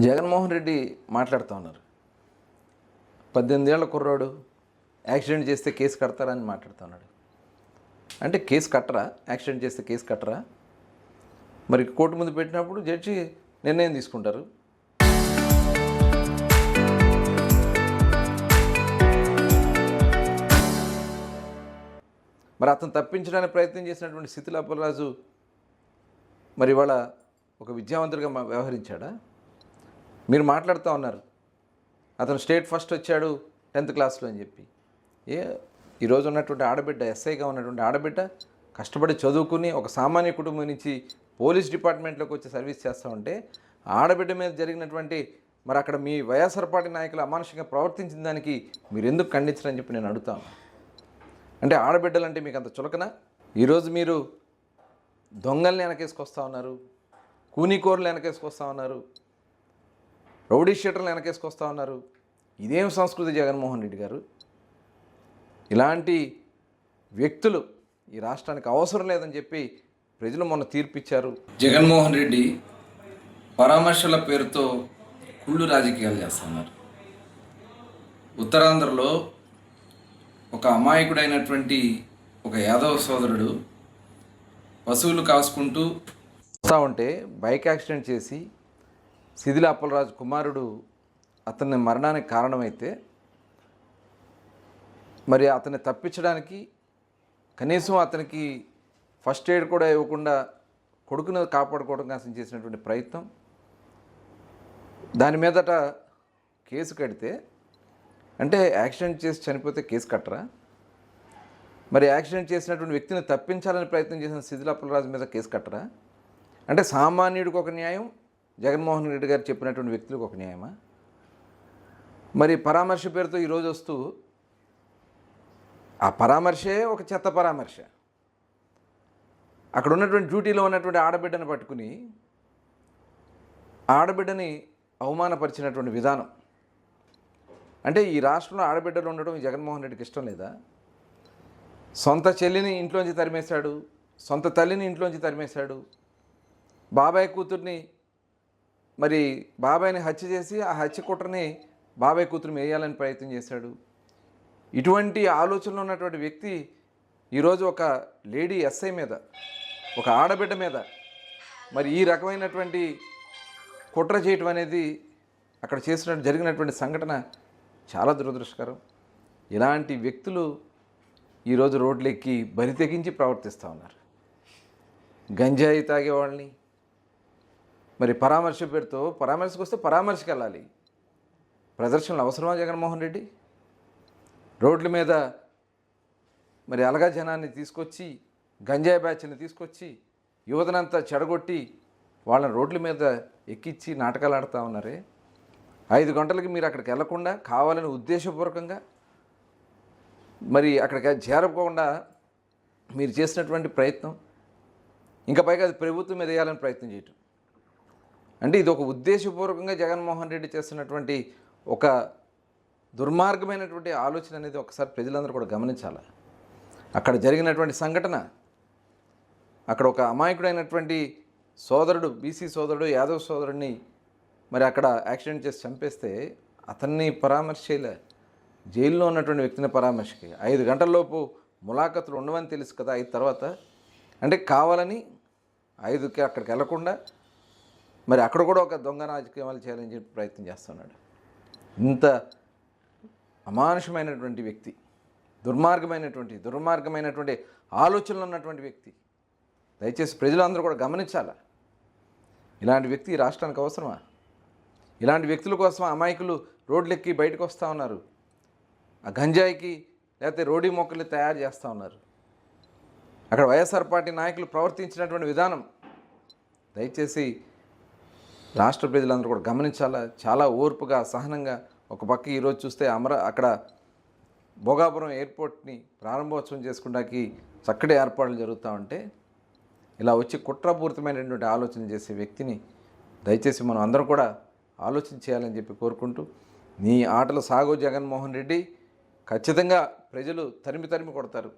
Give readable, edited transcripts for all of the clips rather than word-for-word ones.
జగన్మోహన్ రెడ్డి మాట్లాడుతూ ఉన్నారు. 18 ఏళ్ల కుర్రాడు యాక్సిడెంట్ చేస్తే కేసు కడతారని మాట్లాడుతున్నాడు. అంటే కేసు కట్టరా? యాక్సిడెంట్ చేస్తే కేసు కట్టరా? మరి కోర్టు ముందు పెట్టినప్పుడు జడ్జి నిర్ణయం తీసుకుంటారు. మరి అతను తప్పించడానికి ప్రయత్నం చేసినటువంటి స్థితిలో అప్పలరాజు మరి ఇవాళ ఒక విద్యావంతుడిగా వ్యవహరించాడా? మీరు మాట్లాడుతూ ఉన్నారు అతను స్టేట్ ఫస్ట్ వచ్చాడు 10th క్లాస్లో అని చెప్పి. ఈరోజు ఉన్నటువంటి ఆడబిడ్డ, ఎస్ఐగా ఉన్నటువంటి ఆడబిడ్డ కష్టపడి చదువుకుని ఒక సామాన్య కుటుంబం నుంచి పోలీస్ డిపార్ట్మెంట్లోకి వచ్చి సర్వీస్ చేస్తూ ఉంటే ఆడబిడ్డ మీద జరిగినటువంటి మరి అక్కడ మీ వైఎస్ఆర్ పార్టీ నాయకులు అమానుషంగా ప్రవర్తించిన దానికి మీరు ఎందుకు ఖండించరని చెప్పి నేను అడుగుతాను. అంటే ఆడబిడ్డలంటే మీకు అంత చులకన? ఈరోజు మీరు దొంగల్ని వెనకేసుకొస్తూ ఉన్నారు, కూనీకోరులు వెనకేసుకొస్తూ ఉన్నారు, రౌడీ షీటర్లు వెనకేసుకొస్తూ ఉన్నారు. ఇదేం సంస్కృతి జగన్మోహన్ రెడ్డి గారు? ఇలాంటి వ్యక్తులు ఈ రాష్ట్రానికి అవసరం లేదని చెప్పి ప్రజలు మొన్న తీర్పిచ్చారు. జగన్మోహన్ రెడ్డి పరామర్శల పేరుతో కుళ్ళు రాజకీయాలు చేస్తున్నారు. ఉత్తరాంధ్రలో ఒక అమాయకుడైనటువంటి ఒక యాదవ సోదరుడు పశువులు కాసుకుంటూ వస్తూ ఉంటే బైక్ యాక్సిడెంట్ చేసి సిదిల అప్పలరాజు కుమారుడు అతని మరణానికి కారణమైతే మరి అతన్ని తప్పించడానికి కనీసం అతనికి ఫస్ట్ ఎయిడ్ కూడా ఇవ్వకుండా కొడుకును కాపాడుకోవడం కోసం చేసినటువంటి ప్రయత్నం, దాని మీదట కేసు కడితే అంటే యాక్సిడెంట్ చేసి చనిపోతే కేసు కట్టరా? మరి యాక్సిడెంట్ చేసినటువంటి వ్యక్తిని తప్పించాలని ప్రయత్నం చేసిన సిదిల అప్పలరాజు మీద కేసు కట్టరా? అంటే సామాన్యుడికి ఒక న్యాయం, జగన్మోహన్ రెడ్డి గారు చెప్పినటువంటి వ్యక్తులకు ఒక న్యాయమా? మరి పరామర్శ పేరుతో ఈరోజు వస్తూ ఆ పరామర్శే ఒక చెత్త పరామర్శ. అక్కడ ఉన్నటువంటి డ్యూటీలో ఉన్నటువంటి ఆడబిడ్డను పట్టుకుని ఆడబిడ్డని అవమానపరిచినటువంటి విధానం. అంటే ఈ రాష్ట్రంలో ఆడబిడ్డలు ఉండడం జగన్మోహన్ రెడ్డికి ఇష్టం లేదా? సొంత చెల్లిని ఇంట్లోంచి తరిమేశాడు, సొంత తల్లిని ఇంట్లోంచి తరిమేశాడు, బాబాయ్ కూతుర్ని మరి బాబాయ్ని హత్య చేసి ఆ హత్య కుట్రని బాబాయ్ కూతురు వేయాలని ప్రయత్నం చేశాడు. ఇటువంటి ఆలోచనలు ఉన్నటువంటి వ్యక్తి ఈరోజు ఒక లేడీ ఎస్ఐ మీద, ఒక ఆడబిడ్డ మీద మరి ఈ రకమైనటువంటి కుట్ర చేయటం అనేది అక్కడ జరిగినటువంటి సంఘటన చాలా దురదృష్టకరం. ఇలాంటి వ్యక్తులు ఈరోజు రోడ్లెక్కి బరి తెగించి ప్రవర్తిస్తూ ఉన్నారు. గంజాయి తాగేవాళ్ళని మరి పరామర్శ పేరుతో పరామర్శకు వస్తే పరామర్శకు వెళ్ళాలి. ప్రదర్శనలు అవసరమా జగన్మోహన్ రెడ్డి? రోడ్ల మీద మరి అలగా జనాన్ని తీసుకొచ్చి, గంజాయి బ్యాచ్ని తీసుకొచ్చి యువతనంతా చెడగొట్టి వాళ్ళని రోడ్ల మీద ఎక్కించి నాటకాలు ఆడుతూ ఉన్నారే. 5 గంటలకి మీరు అక్కడికి వెళ్లకుండా కావాలని ఉద్దేశపూర్వకంగా మరి అక్కడికి చేరకుండా మీరు చేసినటువంటి ప్రయత్నం, ఇంకా పైగా అది ప్రభుత్వం మీద వేయాలని ప్రయత్నం చేయటం, అంటే ఇది ఒక ఉద్దేశపూర్వకంగా జగన్మోహన్ రెడ్డి చేస్తున్నటువంటి ఒక దుర్మార్గమైనటువంటి ఆలోచన అనేది ఒకసారి ప్రజలందరూ కూడా గమనించాలి. అక్కడ జరిగినటువంటి సంఘటన, అక్కడ ఒక అమాయకుడైనటువంటి సోదరుడు, బీసీ సోదరుడు, యాదవ్ సోదరుడిని మరి అక్కడ యాక్సిడెంట్ చేసి చంపేస్తే అతన్ని పరామర్శ చేయలే, జైల్లో ఉన్నటువంటి వ్యక్తిని పరామర్శకి 5 గంటల్లోపు ములాఖతులు ఉండవని తెలుసు కదా. 5 తర్వాత అంటే కావాలని 5కి అక్కడికి వెళ్లకుండా మరి అక్కడ కూడా ఒక దొంగ రాజకీయాలు చేయాలని చెప్పి ప్రయత్నం చేస్తున్నాడు. ఇంత అమానుషమైనటువంటి వ్యక్తి, దుర్మార్గమైనటువంటి ఆలోచనలు ఉన్నటువంటి వ్యక్తి. దయచేసి ప్రజలందరూ కూడా గమనించాలా. ఇలాంటి వ్యక్తి ఈ రాష్ట్రానికి అవసరమా? ఇలాంటి వ్యక్తుల కోసం అమాయకులు రోడ్లెక్కి బయటకు వస్తూ ఉన్నారు, ఆ గంజాయికి లేకపోతే రోడీ మొక్కలు తయారు చేస్తూ ఉన్నారు. అక్కడ వైఎస్ఆర్ పార్టీ నాయకులు ప్రవర్తించినటువంటి విధానం దయచేసి రాష్ట్ర ప్రజలందరూ కూడా గమనించాలా. చాలా ఓర్పుగా, సహనంగా. ఒక పక్క ఈరోజు చూస్తే అక్కడ భోగాపురం ఎయిర్పోర్ట్ని ప్రారంభోత్సవం చేసుకుంటానికి చక్కటి ఏర్పాట్లు జరుగుతూ ఉంటే ఇలా వచ్చి కుట్రపూరితమైనటువంటి ఆలోచన చేసే వ్యక్తిని దయచేసి మనం అందరం కూడా ఆలోచన చేయాలని చెప్పి కోరుకుంటూ, నీ ఆటలు సాగు జగన్మోహన్ రెడ్డి, ఖచ్చితంగా ప్రజలు తరిమి కొడతారు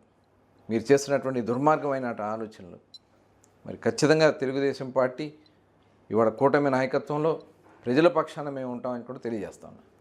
మీరు చేస్తున్నటువంటి దుర్మార్గమైన ఆలోచనలు. మరి ఖచ్చితంగా తెలుగుదేశం పార్టీ ఇవాళ కూటమి నాయకత్వంలో ప్రజల పక్షాన మేము ఉంటామని కూడా తెలియజేస్తాను.